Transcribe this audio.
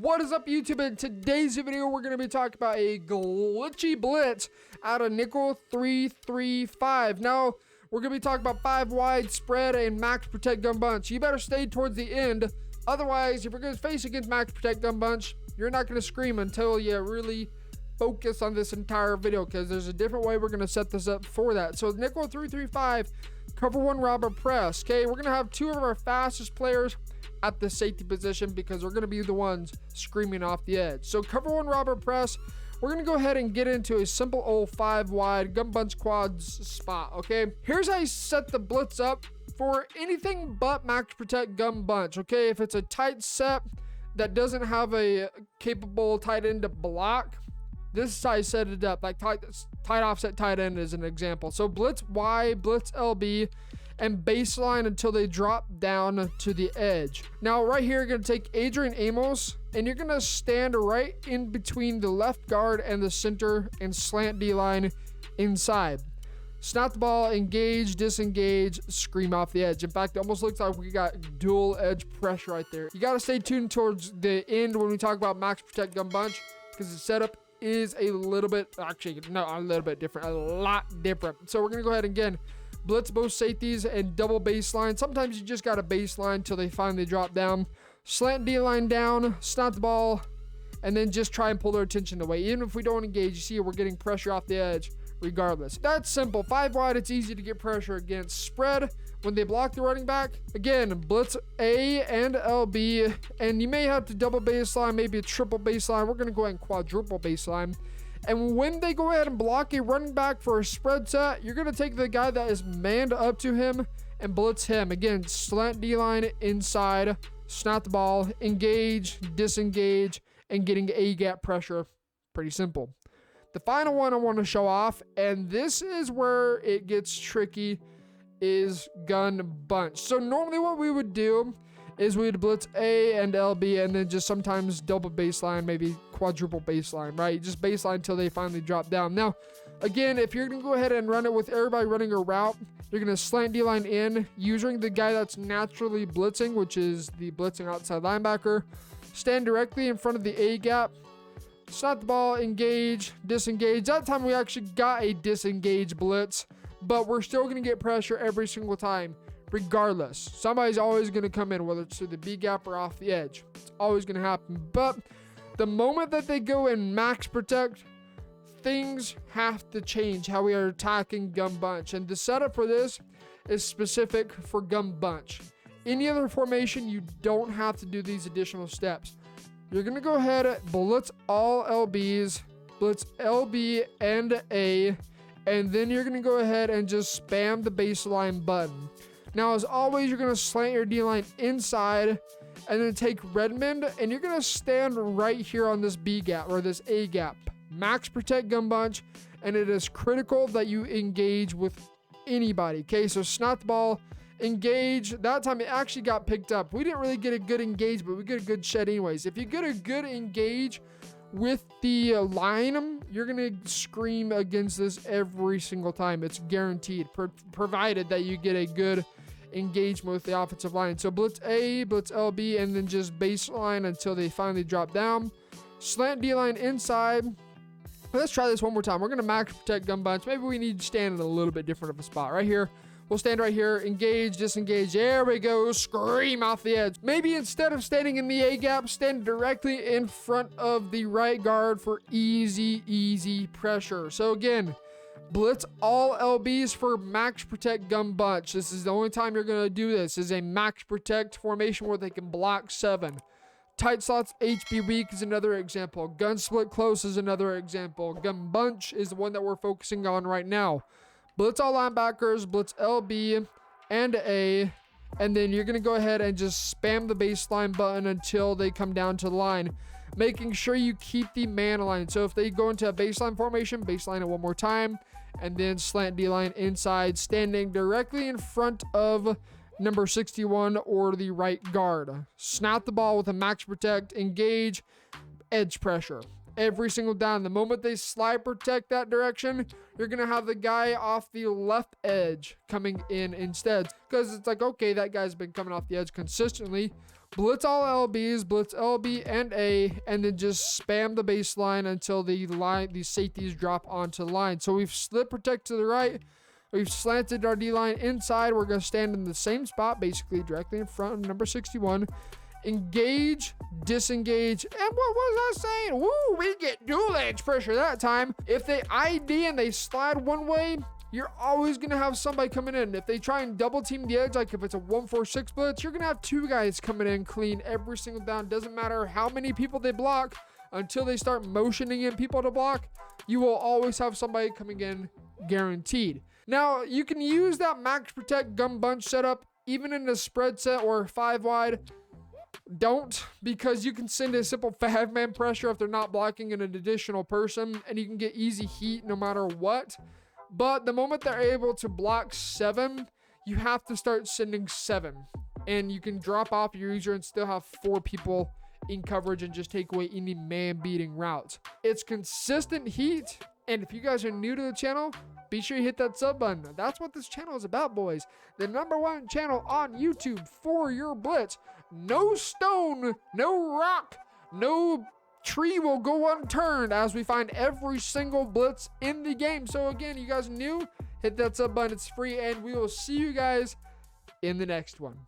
What is up, YouTube? In today's video, we're going to be talking about a glitchy blitz out of nickel 335. Now, we're going to be talking about 5 wide spread and max protect gun bunch. You better stay towards the end. Otherwise, if you're going to face against max protect gun bunch, you're not going to scream until you really focus on this entire video, because there's a different way we're going to set this up for that. So nickel 335, cover 1 robber press. Okay, we're going to have 2 of our fastest players at the safety position because we're going to be the ones screaming off the edge. So cover 1 robber press, we're going to go ahead and get into a simple old 5 wide gun bunch quads spot. Okay, here's how you set the blitz up for anything but max protect gun bunch. Okay, if it's a tight set that doesn't have a capable tight end to block, this is how you set it up. Like tight offset tight end is an example. So blitz Y, blitz LB, and baseline until they drop down to the edge. Now right here, you're going to take Adrian Amos and you're going to stand right in between the left guard and the center and slant D-line inside. Snap the ball, engage, disengage, scream off the edge. In fact, it almost looks like we got dual edge pressure right there. You got to stay tuned towards the end when we talk about max protect gun bunch, because the setup is a little bit, actually, no, a little bit different, a lot different. So we're going to go ahead and again, blitz both safeties and double baseline. Sometimes you just got a baseline until they finally drop down. Slant D-line down, snap the ball, and then just try and pull their attention away. Even if we don't engage, you see we're getting pressure off the edge regardless. That's simple. 5 wide, it's easy to get pressure against. Spread, when they block the running back, again, blitz A and LB, and you may have to double baseline, maybe a triple baseline. We're going to go ahead and quadruple baseline. And when they go ahead and block a running back for a spread set, you're going to take the guy that is manned up to him and blitz him. Again, slant D-line inside, snap the ball, engage, disengage, and getting A-gap pressure. Pretty simple. The final one I want to show off, and this is where it gets tricky, is gun bunch. So normally what we would do is we'd blitz A and LB and then just sometimes double baseline, maybe quadruple baseline, right? Just baseline until they finally drop down. Now, again, if you're going to go ahead and run it with everybody running a route, you're going to slant D-line in, using the guy that's naturally blitzing, which is the blitzing outside linebacker. Stand directly in front of the A gap, snap the ball, engage, disengage. That time we actually got a disengage blitz, but we're still going to get pressure every single time. Regardless, somebody's always going to come in, whether it's through the B gap or off the edge. It's always going to happen. But the moment that they go in max protect, things have to change how we are attacking gun bunch. And the setup for this is specific for gun bunch. Any other formation, you don't have to do these additional steps. You're going to go ahead, blitz all LBs, blitz LB and A, and then you're going to go ahead and just spam the baseline button. Now, as always, you're going to slant your D-line inside and then take Redmond, and you're going to stand right here on this B gap or this A gap. Max protect gun bunch, and it is critical that you engage with anybody. Okay, so snap the ball, engage. That time it actually got picked up. We didn't really get a good engage, but we get a good shed anyways. If you get a good engage with the line, you're going to scream against this every single time. It's guaranteed, provided that you get a good engagement with the offensive line. So blitz A, blitz LB, and then just baseline until they finally drop down. Slant D-line inside. Let's try this one more time. We're going to max protect gun bunch. Maybe we need to stand in a little bit different of a spot. Right here. We'll stand right here, engage, disengage. There we go. Scream off the edge. Maybe instead of standing in the A gap, stand directly in front of the right guard for easy pressure. So again, blitz all LBs for max protect gun bunch. This is the only time you're going to do this. This is a max protect formation where they can block 7. Tight slots HB weak is another example. Gun split close is another example. Gun bunch is the one that we're focusing on right now. Blitz all linebackers, blitz LB and A, and then you're going to go ahead and just spam the baseline button until they come down to the line, making sure you keep the man aligned. So if they go into a baseline formation, baseline it one more time, and then slant D-line inside, standing directly in front of number 61 or the right guard. Snap the ball with a max protect, engage, edge pressure. Every single down. The moment they slide protect that direction, you're going to have the guy off the left edge coming in instead. Because it's like, okay, that guy's been coming off the edge consistently. blitz all LBs, blitz LB and A, and then just spam the baseline until these safeties drop onto the line. So we've slip protect to the right. We've slanted our D-line inside. We're going to stand in the same spot, basically directly in front of number 61. Engage, disengage, and what was I saying? Woo, we get dual edge pressure that time. If they ID and they slide one way, you're always going to have somebody coming in. If they try and double team the edge, like if it's a 1-4-6 blitz, you're going to have two guys coming in clean every single down. Doesn't matter how many people they block, until they start motioning in people to block, you will always have somebody coming in guaranteed. Now, you can use that max protect gun bunch setup even in a spread set or 5 wide. Don't, because you can send a simple 5-man pressure if they're not blocking an additional person, and you can get easy heat no matter what. But the moment they're able to block 7, you have to start sending 7. And you can drop off your user and still have 4 people in coverage and just take away any man-beating routes. It's consistent heat, and if you guys are new to the channel, be sure you hit that sub button. That's what this channel is about, boys. The #1 channel on YouTube for your blitz. No stone, no rock, no tree will go unturned as we find every single blitz in the game. So again, you guys are new, hit that sub button. It's free, and we will see you guys in the next one.